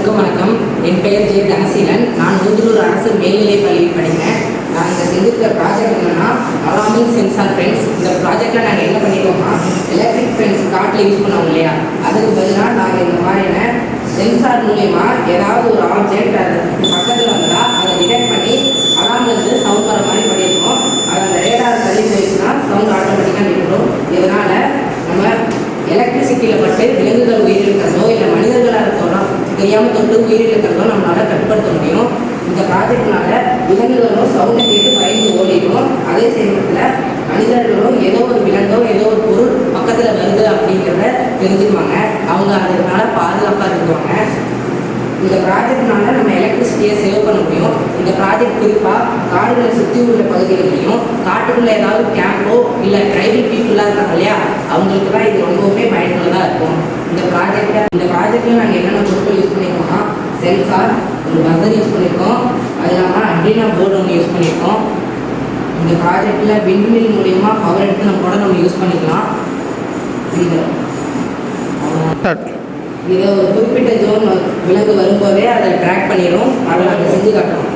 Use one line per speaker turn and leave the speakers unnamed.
அனைவருக்கும் வணக்கம். என் பெயர் ஜே தனசீலன். நான் ஊதுலூர் அரசு மேல்நிலைப் பள்ளியில் படிக்கிறேன். நான் இங்கே செஞ்சுருக்க ப்ராஜெக்ட் என்னென்னா அலார்மிங் சென்சார் ஃப்ரெண்ட்ஸ். இந்த ப்ராஜெக்டில் நாங்கள் என்ன பண்ணியிருக்கோம்னா எலக்ட்ரிக் ஃப்ரெண்ட்ஸ் காட்டில் யூஸ் பண்ணுவோம் இல்லையா, அதுக்கு பதிலாக நாங்கள் இந்த மாதிரியான சென்சார் மூலயமா ஏதாவது ஒரு ஆப்ஜெக்ட் அது பக்கத்தில் வந்தால் அதை டிடெக்ட் பண்ணி அலார்ம்லேருந்து சவுண்ட் வர மாதிரி பண்ணியிருக்கோம். அதை அந்த ரேடார் தள்ளி போயிடுச்சுன்னா சவுண்ட் ஆட்டோமேட்டிக்காக நிற்கும். இதனால் நம்ம எலக்ட்ரிசிட்டியில் பட்டு விலங்குகள் உயிரிழக்கிறதோ இல்லை மனிதர்களாக இருக்கிறதோ தெரியாமல் தொட்டு உயிரிழக்கிறதோ நம்மளால் கட்டுப்படுத்த முடியும். இந்த ப்ராஜெக்ட்னால விலங்குகளும் சவுண்டை கேட்டு பயந்து ஓடிடும். அதே சமயத்தில் மனிதர்களும் ஏதோ ஒரு விலங்கோ ஏதோ ஒரு பொருள் பக்கத்தில் வருது அப்படிங்கிறத தெரிஞ்சுக்குவாங்க. அவங்க அதனால பாதுகாப்பாக இருக்குவாங்க. இந்த ப்ராஜெக்ட்னால நம்ம எலக்ட்ரிசிட்டியை சேவ் பண்ண முடியும். இந்த ப்ராஜெக்ட் குறிப்பாக காடுகளை சுற்றி உள்ள பகுதிகளையும் காட்டுக்குள்ளே ஏதாவது கேம்போ இல்லை ட்ரைபல் பீப்புளாக இருக்காங்க இல்லையா, அவங்களுக்கு தான் இது ரொம்பவுமே பயனுள்ளதாக இருக்கும். இந்த ப்ராஜெக்டில் நாங்கள் என்னென்ன பொருட்கள் யூஸ் பண்ணியிருக்கோம்னா சென்சார், ஒரு பஸர் யூஸ் பண்ணியிருக்கோம். அது இல்லாமல் அட்ரினா போர்டு ஒன்று யூஸ் பண்ணியிருக்கோம். இந்த ப்ராஜெக்டில் விண்மில் மூலிமா பவர் எடுத்து நம்ம கூட நம்ம யூஸ் பண்ணிக்கலாம். இதை ஒரு குறிப்பிட்ட ஜோன் விலங்கு வரும்போதே அதை ட்ராக் பண்ணிடும். அதை நாங்கள் செஞ்சு காட்டுறோம்.